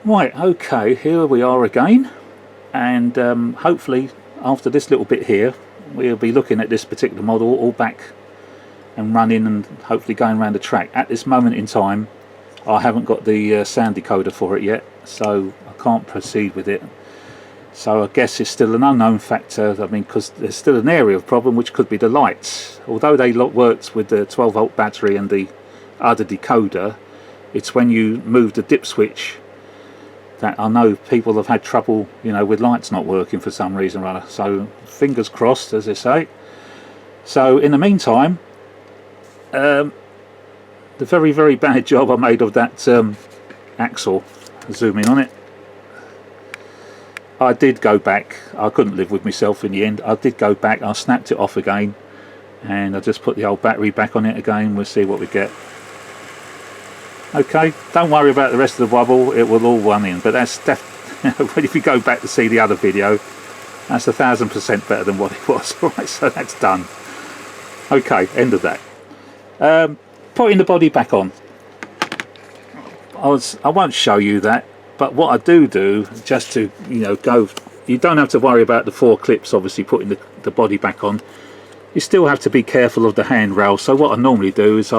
Right, okay, here we are again, and hopefully after this little bit here we'll be looking at this particular model all back and running and hopefully going around the track. At this moment in time I haven't got the sound decoder for it yet, so I can't proceed with it. So I guess it's still an unknown factor. I mean, because there's still an area of problem which could be the lights. Although they worked with the 12-volt battery and the other decoder, it's when you move the dip switch that I know people have had trouble, you know, with lights not working for some reason or other. So fingers crossed, as they say. So in the meantime, the very, very bad job I made of that axle, zoom in on it. I did go back. I couldn't live with myself in the end. I did go back, I snapped it off again, and I just put the old battery back on it again. We'll see what we get. Okay, don't worry about the rest of the wobble, it will all run in, but that's if you go back to see the other video, that's 1000% better than what it was. Right, so that's done. Okay, end of that. Putting the body back on. I won't show you that, but what I do, just to, you know, go, you don't have to worry about the 4 clips, obviously, putting the body back on. You still have to be careful of the handrail, so what I normally do is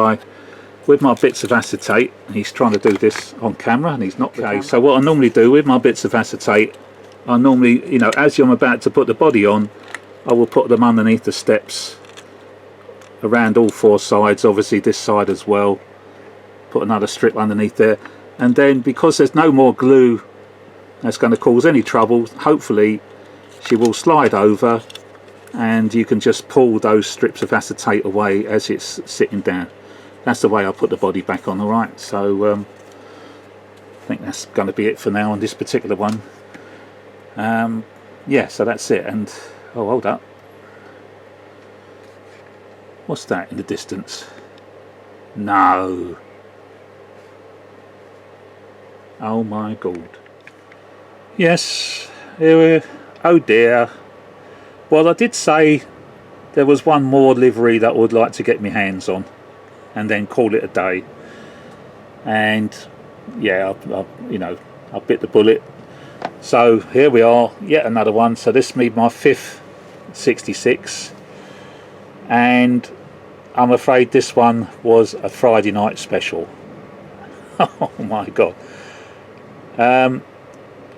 with my bits of acetate, and he's trying to do this on camera and he's not okay. So what I normally do with my bits of acetate, I normally, you know, as I'm about to put the body on, I will put them underneath the steps around all 4 sides, obviously this side as well, put another strip underneath there, and then because there's no more glue that's going to cause any trouble, hopefully she will slide over and you can just pull those strips of acetate away as it's sitting down. That's the way I put the body back on. Alright, so I think that's going to be it for now on this particular one. Yeah, so that's it. And oh, hold up, what's that in the distance? No, oh my god, yes, here we, oh dear. Well, I did say there was one more livery that I would like to get my hands on and then call it a day, and yeah, you know, I bit the bullet. So here we are, yet another one. So this is my 5th 66, and I'm afraid this one was a Friday night special. Oh my god.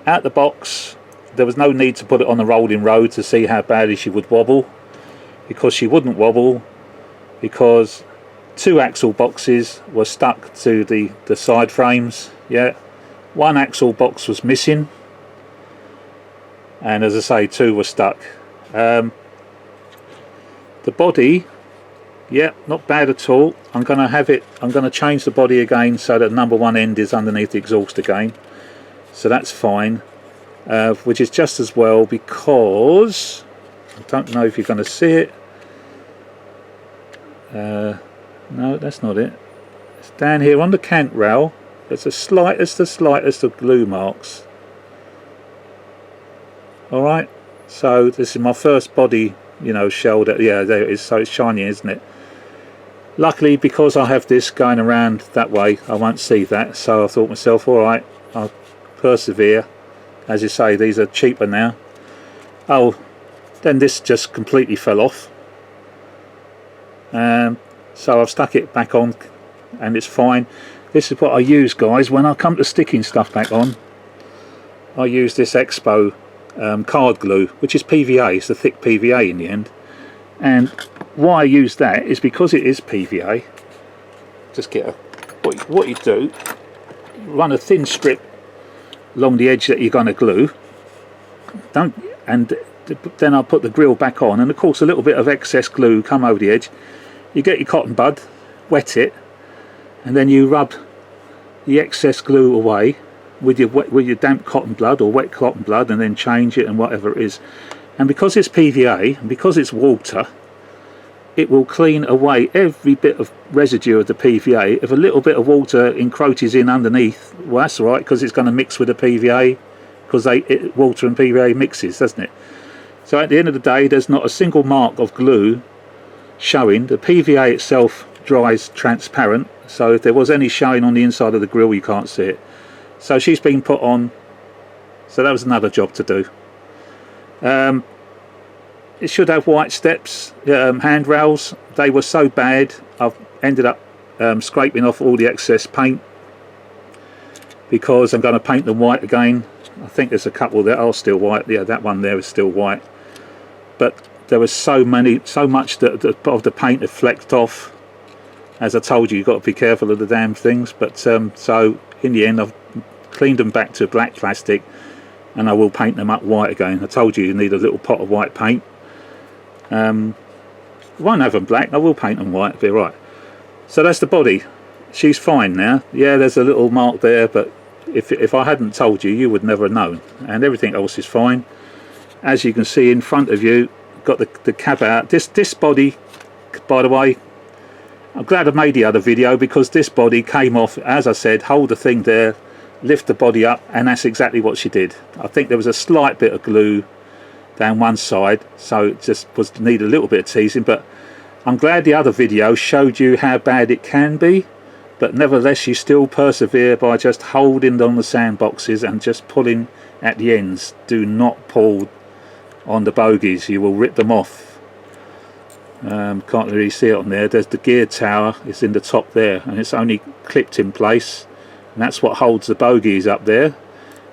Out the box there was no need to put it on the rolling road to see how badly she would wobble, because she wouldn't wobble, because 2 axle boxes were stuck to the side frames. Yeah, 1 axle box was missing, and as I say, 2 were stuck. The body, yeah, not bad at all. I'm going to change the body again so that number 1 end is underneath the exhaust again, so that's fine, which is just as well, because I don't know if you're going to see it. No, that's not it. It's down here on the cant rail. There's the slightest of glue marks. Alright, so this is my first body, you know, shell. Yeah, there it is. So it's shiny, isn't it? Luckily, because I have this going around that way, I won't see that. So I thought to myself, alright, I'll persevere. As you say, these are cheaper now. Oh, then this just completely fell off. So I've stuck it back on and it's fine. This is what I use, guys, when I come to sticking stuff back on. I use this Expo card glue, which is PVA. It's a thick PVA in the end, and why I use that is because it is PVA. Just get what you do, run a thin strip along the edge that you're going to glue, and then I'll put the grill back on, and of course a little bit of excess glue come over the edge. You get your cotton bud, wet it, and then you rub the excess glue away with your damp cotton blood or wet cotton blood, and then change it and whatever it is. And because it's PVA and because it's water, it will clean away every bit of residue of the PVA. If a little bit of water encroaches in underneath, well, that's all right, because it's going to mix with the PVA, because water and PVA mixes, doesn't it? So at the end of the day, there's not a single mark of glue showing. The PVA itself dries transparent, so if there was any showing on the inside of the grill, you can't see it. So she's been put on, so that was another job to do. It should have white steps, handrails. They were so bad I've ended up scraping off all the excess paint, because I'm going to paint them white again. I think there's a couple that are still white. Yeah, that one there is still white, but there was so much that of the paint had flecked off. As I told you, you've got to be careful of the damn things. But so in the end I've cleaned them back to black plastic, and I will paint them up white again. I told you need a little pot of white paint. Won't have them black, I will paint them white, be right. So that's the body. She's fine now. Yeah, there's a little mark there, but if I hadn't told you, you would never have known. And everything else is fine. As you can see in front of you, got the cab out. This body, by the way, I'm glad I made the other video, because this body came off, as I said, hold the thing there, lift the body up, and that's exactly what she did. I think there was a slight bit of glue down one side, so it just needed a little bit of teasing, but I'm glad the other video showed you how bad it can be, but nevertheless you still persevere by just holding on the sandboxes and just pulling at the ends. Do not pull on the bogies, you will rip them off. Can't really see it on there. There's the gear tower, it's in the top there, and it's only clipped in place, and that's what holds the bogies up there.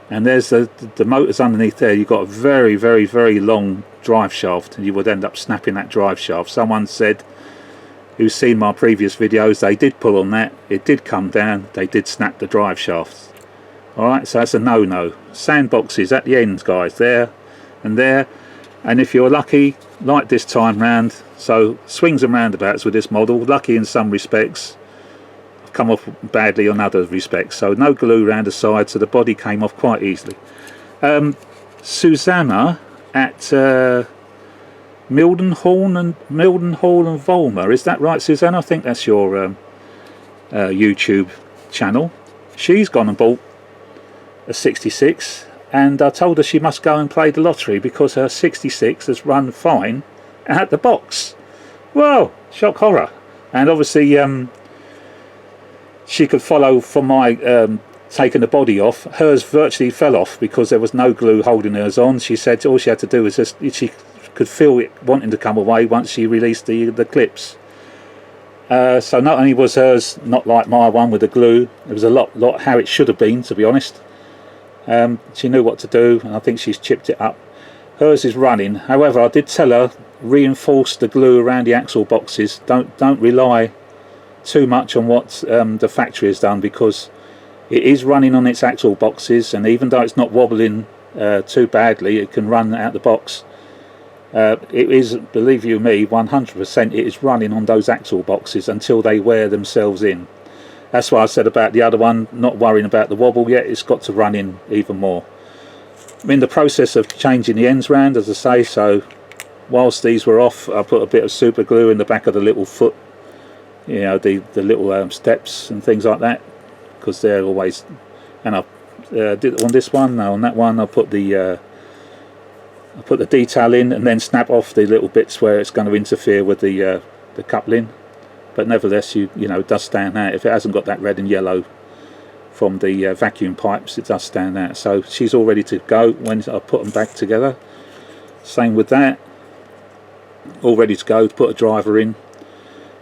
And there's the motors underneath there. You've got a very, very, very long drive shaft, and you would end up snapping that drive shaft. Someone said, who's seen my previous videos, they did pull on that, it did come down, they did snap the drive shafts. Alright, so that's a no-no. Sandboxes at the ends, guys, there and there. And if you're lucky, like this time round, so swings and roundabouts with this model, lucky in some respects, come off badly on other respects. So no glue around the side, so the body came off quite easily. Susanna at Mildenhall and Volmer, is that right, Susanna? I think that's your YouTube channel. She's gone and bought a 66, and I told her she must go and play the lottery, because her 66 has run fine at the box. Well, shock horror. And obviously she could follow from my taking the body off. Hers virtually fell off because there was no glue holding hers on. She said all she had to do was just, she could feel it wanting to come away once she released the clips. So not only was hers not like my one with the glue, it was a lot how it should have been, to be honest. She knew what to do, and I think she's chipped it up. Hers is running. However, I did tell her, reinforce the glue around the axle boxes. Don't rely too much on what the factory has done, because it is running on its axle boxes, and even though it's not wobbling too badly, it can run out the box. It is, believe you me, 100% it is running on those axle boxes until they wear themselves in. That's why I said about the other one, not worrying about the wobble yet. It's got to run in even more. I'm in the process of changing the ends round, as I say, so whilst these were off, I put a bit of super glue in the back of the little foot, you know, the little steps and things like that, because they're always, and I did on this one, no, on that one I put the detail in, and then snap off the little bits where it's going to interfere with the coupling. But nevertheless, you know, it does stand out. If it hasn't got that red and yellow from the vacuum pipes, it does stand out. So she's all ready to go when I put them back together. Same with that, all ready to go. Put a driver in.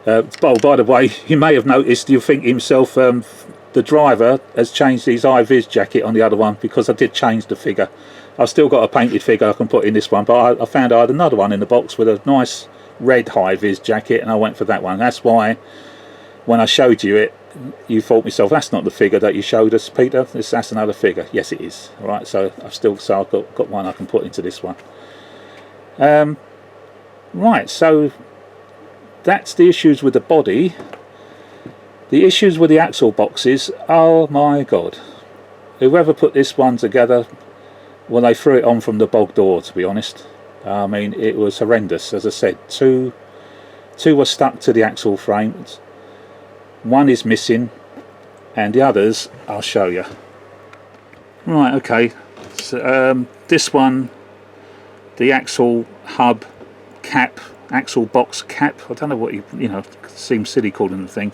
Oh, by the way, you may have noticed, you'll think to yourself, the driver has changed his high-vis jacket on the other one, because I did change the figure. I've still got a painted figure I can put in this one, but I found I had another one in the box with a nice red high-vis jacket, and I went for that one. That's why when I showed you it, you thought myself, that's not the figure that you showed us, Peter. That's another figure. Yes, it is. All right, so I've got one I can put into this one. Right, so that's the issues with the body. The issues with the axle boxes, oh my god, whoever put this one together, well, they threw it on from the bog door, to be honest. I mean, it was horrendous. As I said, two were stuck to the axle frames, one is missing, and the others I'll show you. Right, okay, so this one, the axle hub cap, axle box cap, I don't know what you know, seems silly calling the thing.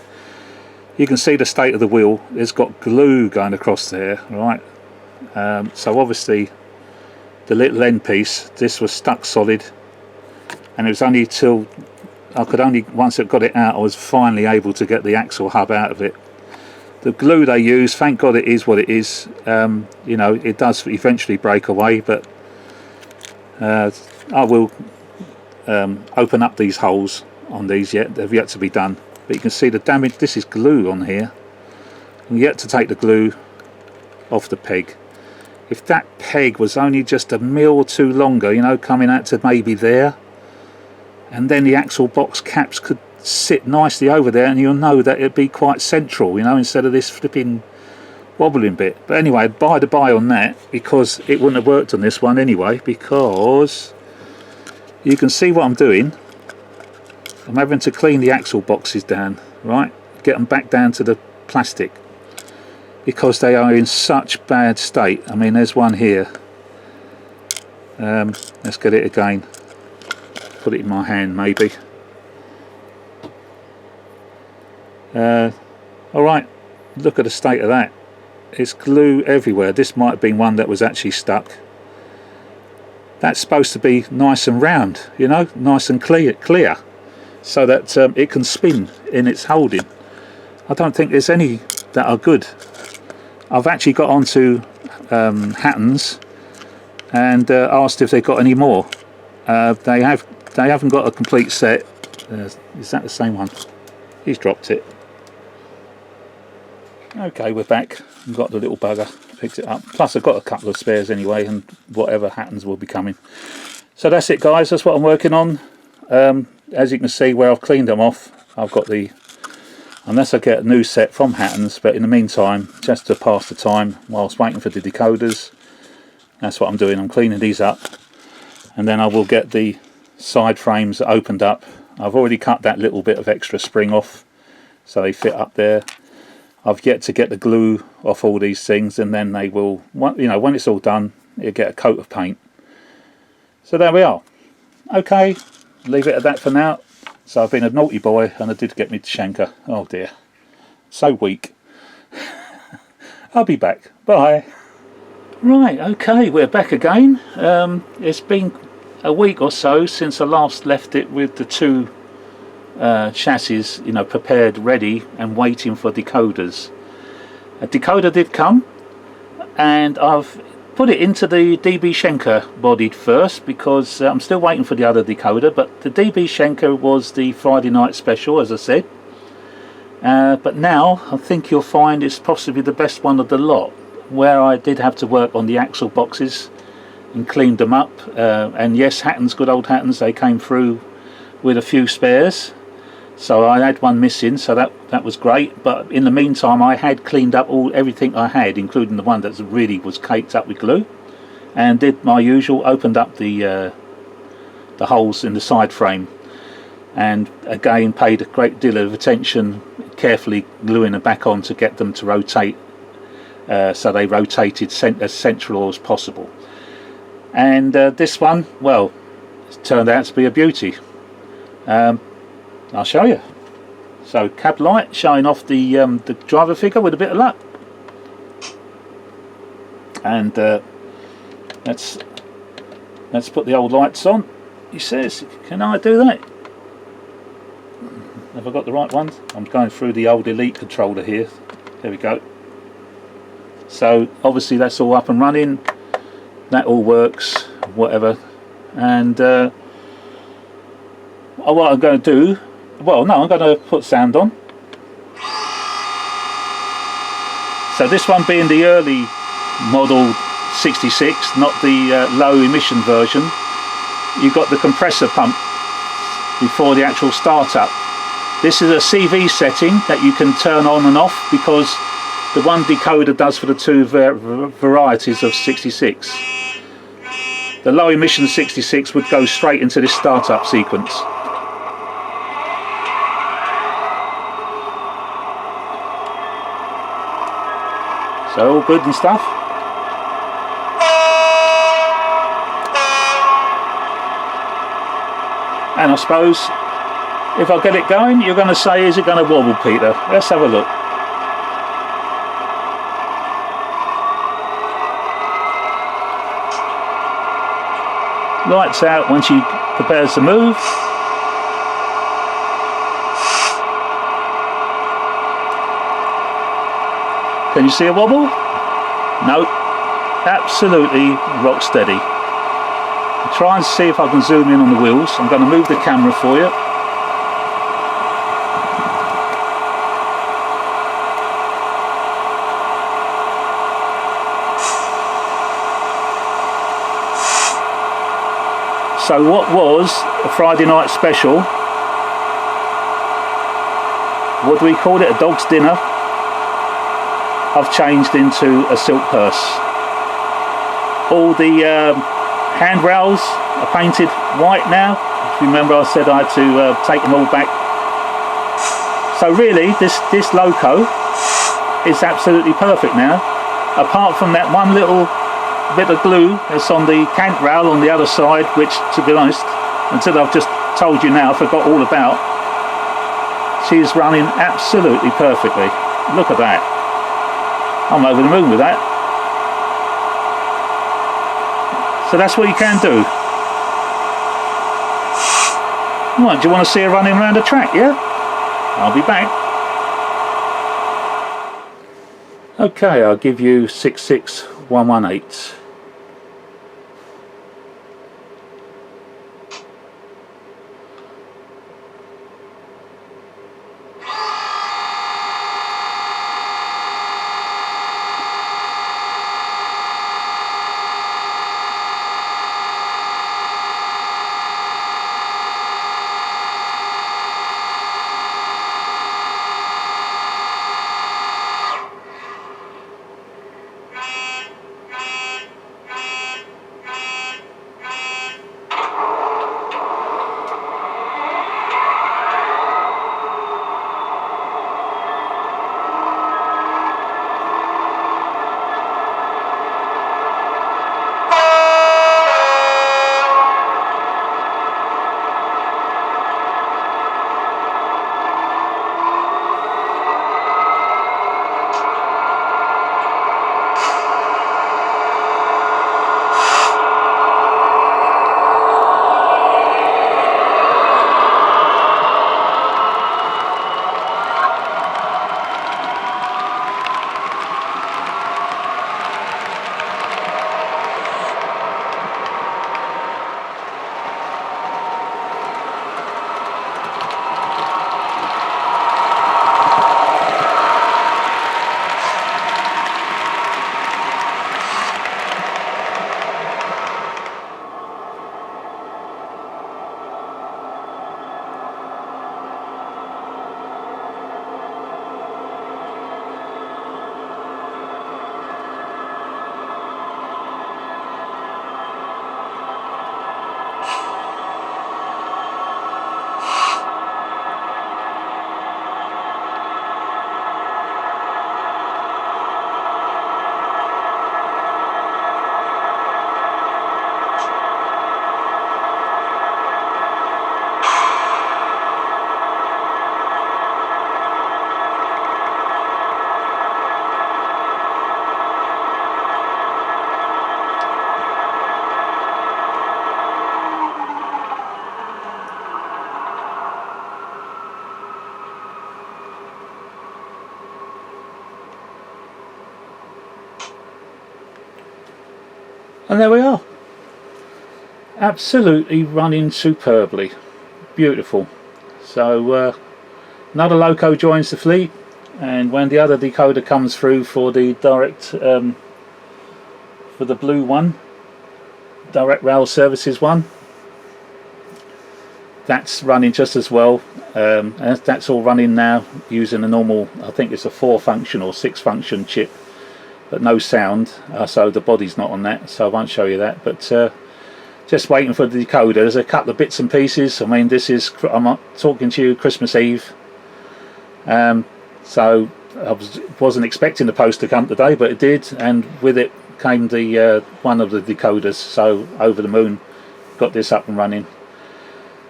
You can see the state of the wheel. It's got glue going across there, right? So obviously the little end piece, this was stuck solid, and it was only till once it got it out, I was finally able to get the axle hub out of it. The glue they use, thank God it is what it is. You know, it does eventually break away, but I will open up these holes on these yet. They've yet to be done. But you can see the damage. This is glue on here. I'm yet to take the glue off the peg. If that peg was only just a mil or two longer, you know, coming out to maybe there, and then the axle box caps could sit nicely over there, and you'll know that it'd be quite central, you know, instead of this flipping wobbling bit. But anyway, by the by on that, because it wouldn't have worked on this one anyway, because you can see what I'm doing. I'm having to clean the axle boxes down, right? Get them back down to the plastic, because they are in such bad state. I mean, there's one here. Let's get it again. Put it in my hand, maybe. Alright, look at the state of that. It's glue everywhere. This might have been one that was actually stuck. That's supposed to be nice and round, you know, nice and clear, so that it can spin in its holding. I don't think there's any that are good. I've actually got onto Hattons and asked if they've got any more. They haven't got a complete set. Is that the same one? He's dropped it. Okay, we're back. We've got the little bugger, picked it up. Plus I've got a couple of spares anyway, and whatever Hattons will be coming. So that's it, guys. That's what I'm working on. As you can see, where I've cleaned them off, I've got the, unless I get a new set from Hattons, but in the meantime, just to pass the time whilst waiting for the decoders, that's what I'm doing. I'm cleaning these up, and then I will get the side frames opened up. I've already cut that little bit of extra spring off so they fit up there. I've yet to get the glue off all these things, and then they will, you know, when it's all done, you'll get a coat of paint. So there we are. Okay, leave it at that for now. So I've been a naughty boy, and I did get me to Shanker. Oh dear, so weak. I'll be back. Bye. Right, okay, we're back again. It's been a week or so since I last left it with the two chassis, you know, prepared, ready, and waiting for decoders. A decoder did come, and I've put it into the DB Schenker body first, because I'm still waiting for the other decoder. But the DB Schenker was the Friday night special, as I said, but now I think you'll find it's possibly the best one of the lot, where I did have to work on the axle boxes and cleaned them up, and yes, Hattons, good old Hattons, they came through with a few spares. So I had one missing, so that was great. But in the meantime, I had cleaned up everything I had, including the one that really was caked up with glue, and did my usual, opened up the holes in the side frame, and again paid a great deal of attention, carefully gluing them back on to get them to rotate, so they rotated as central as possible. And this one, well, it's turned out to be a beauty. I'll show you. So cab light showing off the driver figure with a bit of luck, and let's put the old lights on. He says, can I do that? Have I got the right one? I'm going through the old Elite controller here. There we go. So obviously that's all up and running. That all works, whatever. And what I'm going to do, well, no, I'm going to put sound on. So this one being the early model 66, not the low emission version, you've got the compressor pump before the actual startup. This is a CV setting that you can turn on and off, because the one decoder does for the two varieties of 66. The low emission 66 would go straight into this startup sequence. So all good and stuff. And I suppose if I get it going, you're going to say, is it going to wobble, Peter? Let's have a look. Lights out when she prepares to move. Can you see a wobble? No, absolutely rock steady. I'll try and see if I can zoom in on the wheels. I'm going to move the camera for you. So what was a Friday night special, what do we call it, a dog's dinner, I've changed into a silk purse. All the handrails are painted white now. If you remember, I said I had to take them all back. So really, this loco is absolutely perfect now, apart from that one little bit of glue that's on the cant rail on the other side, which, to be honest, until I've just told you now, I forgot all about. She's running absolutely perfectly. Look at that. I'm over the moon with that. So that's what you can do. Right, do you want to see her running around the track, yeah? I'll be back. Okay, I'll give you 66118. And there we are, absolutely running superbly, beautiful. So another loco joins the fleet, and when the other decoder comes through for the direct for the blue one, direct rail services one, that's running just as well. And that's all running now using a normal, I think it's a 4-function or 6-function chip, but no sound, so the body's not on that, so I won't show you that. But just waiting for the decoder. There's a couple of bits and pieces. I mean, this is, I'm talking to you Christmas Eve, so I wasn't expecting the post to come today, but it did, and with it came the one of the decoders. So over the moon, got this up and running.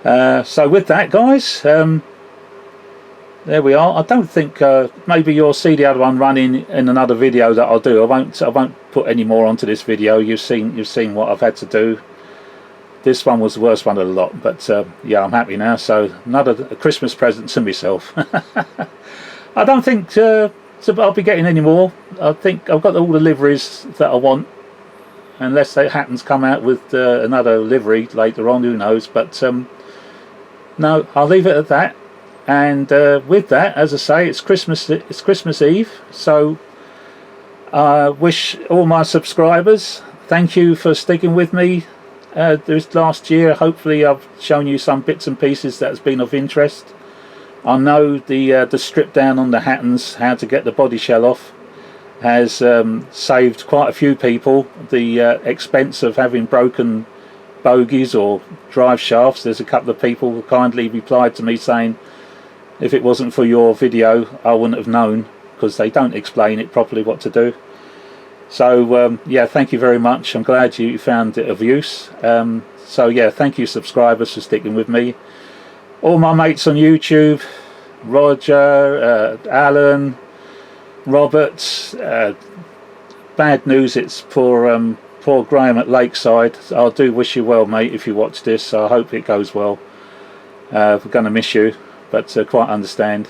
So with that, guys, there we are. I don't think maybe you'll see the other one running in another video that I'll do. I won't put any more onto this video. You've seen what I've had to do. this one was the worst one of the lot, but yeah, I'm happy now. So another Christmas present to myself. I don't think I'll be getting any more. I think I've got all the liveries that I want, unless they Hattons come out with another livery later on, who knows. But no, I'll leave it at that. And with that, as I say, it's Christmas Eve, so I wish all my subscribers, thank you for sticking with me this last year. Hopefully I've shown you some bits and pieces that has been of interest. I know the strip down on the Hattons, how to get the body shell off, has saved quite a few people the expense of having broken bogies or drive shafts. There's a couple of people who kindly replied to me saying, if it wasn't for your video I wouldn't have known, because they don't explain it properly what to do. So yeah, thank you very much. I'm glad you found it of use. So yeah, thank you subscribers for sticking with me. All my mates on YouTube, Roger, Alan, Robert, bad news, it's poor Graham at Lakeside. I do wish you well, mate, if you watch this, so I hope it goes well. We're going to miss you, but quite understand.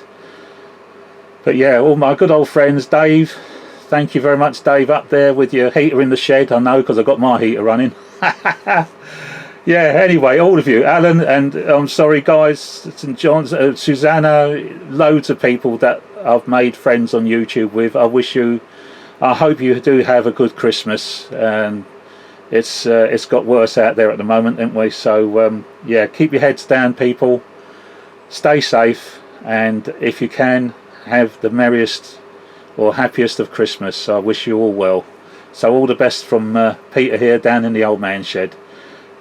But yeah, all my good old friends, Dave, thank you very much, Dave, up there with your heater in the shed. I know, because I got my heater running. Yeah, anyway, all of you, Alan, and I'm sorry guys, St John's, Susanna, loads of people that I've made friends on YouTube with. I hope you do have a good Christmas. And it's got worse out there at the moment, haven't we? So yeah, keep your heads down, people. Stay safe, and if you can, have the merriest or happiest of Christmas. I wish you all well. So all the best from Peter here down in the old man shed.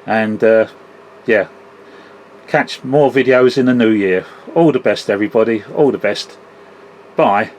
And yeah, catch more videos in the new year. All the best, everybody. All the best. Bye.